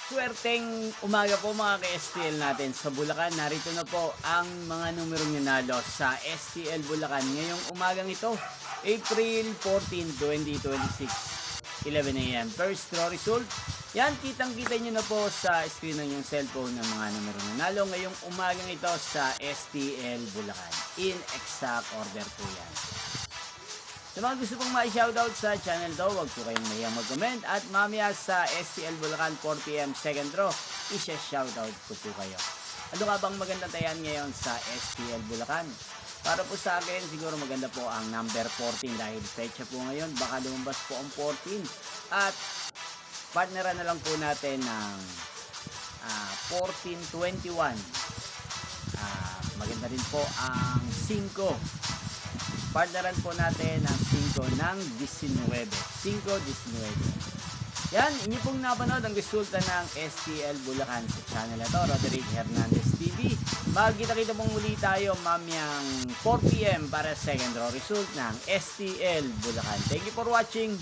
Swerteng umaga po mga ka-STL natin sa Bulacan. Narito na po ang mga numerong nanalo sa STL Bulacan ngayong umagang ito, April 14, 2026, 11 a.m. First draw result. Yan, kitang-kita nyo na po sa screen ng yung cellphone ng mga numerong nanalo ngayong umagang ito sa STL Bulacan. In exact order po yan. Sa mga gusto pong ma-shoutout sa channel to, huwag po kayong mahiyang mag-comment at mamaya sa STL Bulacan 4pm second draw, isya-shoutout ko po kayo. Ano nga bang magandang tayan ngayon sa STL Bulacan? Para po sa akin, siguro maganda po ang number 14 dahil pecha po ngayon, baka lumabas po ang 14 at partneran na lang po natin ng 1421. Maganda rin po ang 5. Partneran po natin ang 5 ng 19. 5-19. Yan, inyo pong napanood ang resulta ng STL Bulacan sa channel na to, Roderick Hernandez TV. Magkita-kita pong muli tayo mamayang 4pm para second draw result ng STL Bulacan. Thank you for watching.